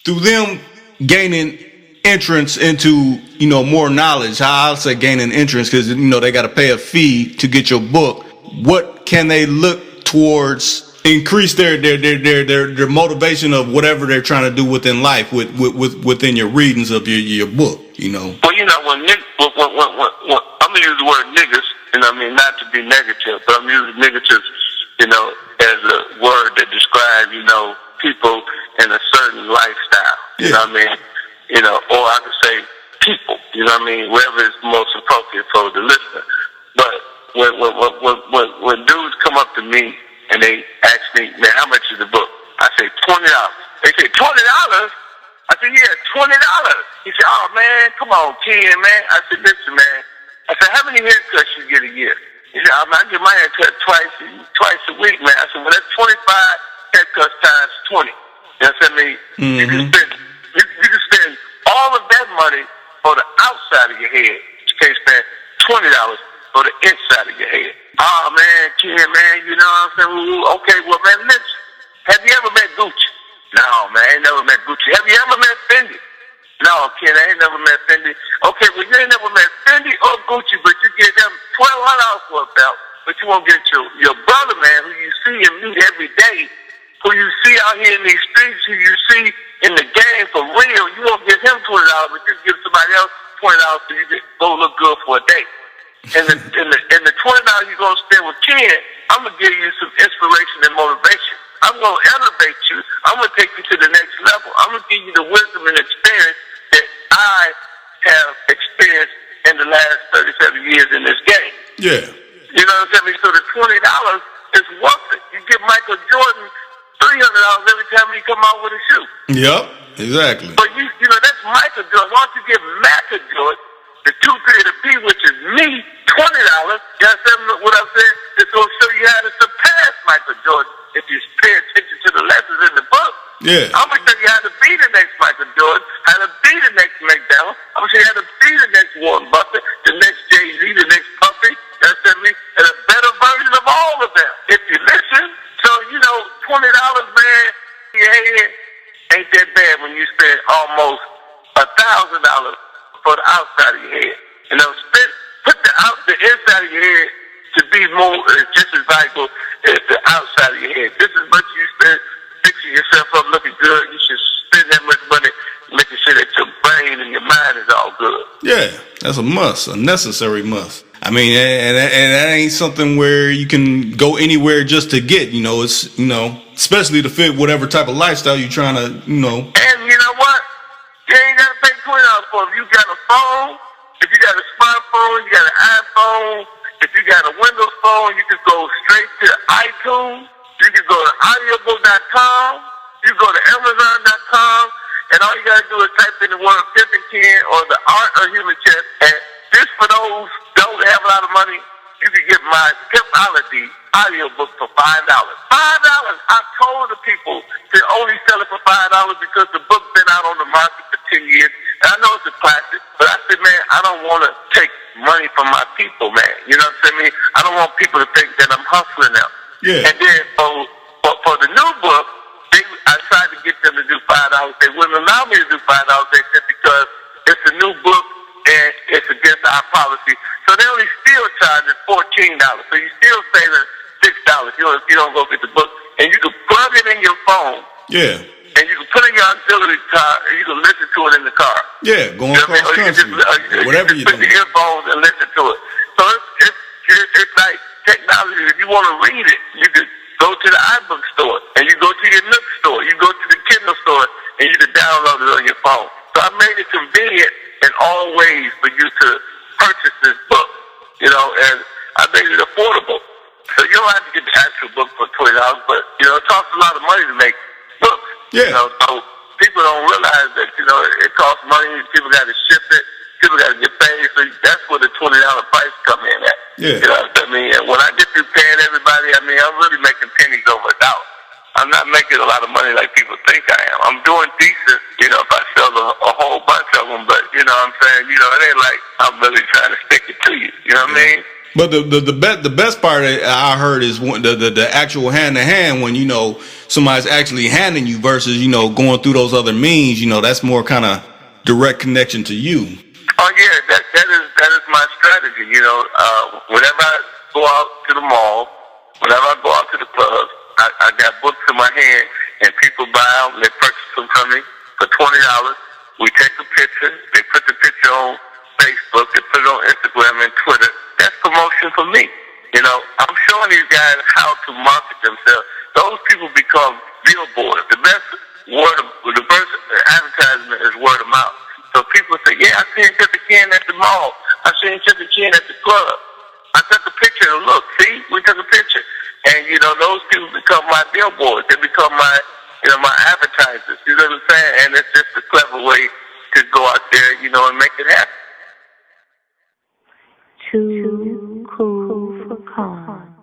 through them gaining entrance into, more knowledge, how I'll say gaining entrance, because, they got to pay a fee to get your book. What can they look towards increase their motivation of whatever they're trying to do within life within your readings of your book, Well, when I'm going to use the word niggas, not to be negative, but I'm using negatives, as a word that describes, people in a certain lifestyle, you know what I mean? Or I could say people, wherever is most appropriate for the listener. But when dudes come up to me and they ask me, man, how much is the book? I say $20. They say, $20? I said, yeah, $20. He said, oh man, come on, Ken, man. I said, listen, man. I said, how many haircuts you get a year? He said, I get my haircut twice a week, man. I said, well, that's 25 haircuts times 20. You know what I mean? You can spend all of that money for the outside of your head. You can't spend $20 for the inside of your head. Oh man, Ken, man, you know what I'm saying? Okay, well, man, listen. Have you ever met Gucci? No, man, I ain't never met Gucci. Have you ever met Fendi? No, Ken, I ain't never met Fendi. Okay, well, you ain't never met Fendi or Gucci, but you get them $1,200 for a belt, but you won't get your brother, man, who you see and meet every day, who you see out here in these streets, who you see in the game for real. You won't give him $20, but you give somebody else $20 so you can go look good for a day. And the $20 you're going to spend with Ken, I'm going to give you some inspiration and motivation. I'm going to elevate you. I'm going to take you to the next level. I'm going to give you the wisdom and experience that I have experienced in the last 37 years in this game. Yeah. You know what I'm saying? So the $20 is worth it. You give Michael Jordan $300 every time he come out with a shoe. Yep, exactly. But that's Michael Jordan. Why don't you give Michael Jordan, the 2 P to the P, which is me, $20? You understand what I'm saying? It's going to show you how to surpass Michael Jordan if you pay attention to the lessons in the book. Yeah. I'm going to show you how to be the next Michael Jordan, how to be the next McDowell. I'm going to show you how to be the next Warren Buffett, the next Jay-Z, the next Puffy, and a better version of all of them, if you listen. So, $20, man, your head ain't that bad when you spend almost $1,000 for the outside of your head. Put the inside of your head to be more, just as valuable as the outside of your head. This is what you spend fixing yourself up looking good. You should spend that much money making sure that your brain and your mind is all good. Yeah, that's a must, a necessary must. I mean, and that ain't something where you can go anywhere just to get, it's, especially to fit whatever type of lifestyle you're trying to, And you know what? You ain't got to pay $20 for it. If you got a phone, if you got a smartphone, you got an iPhone, if you got a Windows phone, you can go straight to iTunes. You can go to audiobook.com. You go to Amazon.com. And all you got to do is type in the word Pimpin Ken or the Art of Human Chess. And just for those who don't have a lot of money, you can get my Pimpology audiobook for $5. $5. I told the people to only sell it for $5 because the book's been out on the market for 10 years. And I know it's a classic, but I said, man, I don't want to take money from my people, man. You know what I'm saying? I don't want people to think that I'm hustling them. Yeah. And then for the new book, I tried to get them to do $5. They wouldn't allow me to do $5. They said because it's a new book and it's against our policy. So they only still charge it $14. So you're still saving $6. If you don't go get the book. And you can plug it in your phone. Yeah. And you can put it in your auxiliary car and you can listen to it in the car. Yeah, going across country. Whatever you do. Put the earphones and listen to it. So it's like technology. If you want to read it, you can go to the iBook store and you go to your Nook store. You go to the Kindle store and you can download it on your phone. So I made it convenient in all ways for you to purchase this book, and I made it affordable. So you don't have to get the actual book for $20, but, it costs a lot of money to make books. Yeah. So people don't realize that, it costs money. People got to ship it. People got to get paid. So that's where the $20 price come in at. Yeah. You know what I mean? And when I get through paying everybody, I'm really making pennies over a dollar. I'm not making a lot of money like people think I am. I'm doing decent, if I sell a whole bunch of them, but, you know what I'm saying? It ain't like I'm really trying to stick it to you. You know what I mean? But the best part I heard is the actual hand to hand when somebody's actually handing you versus going through those other means. That's more kind of direct connection to you. Oh yeah, that is my strategy. Whenever I go out to the mall, whenever I go out to the club, I got books in my hand, and people buy them. They purchase them from me for $20. We take a picture. They put the picture on Facebook. They put it on Instagram and Twitter. That's promotion for me. I'm showing these guys how to market themselves. Those people become billboards. The best advertisement is word of mouth. So people say, yeah, I seen Pimpin Ken at the mall. I seen Pimpin Ken at the club. I took a picture and look, see, we took a picture. And, those people become my billboards. They become my advertisers. You know what I'm saying? And it's just a clever way to go out there, and make it happen. Too cool for calm.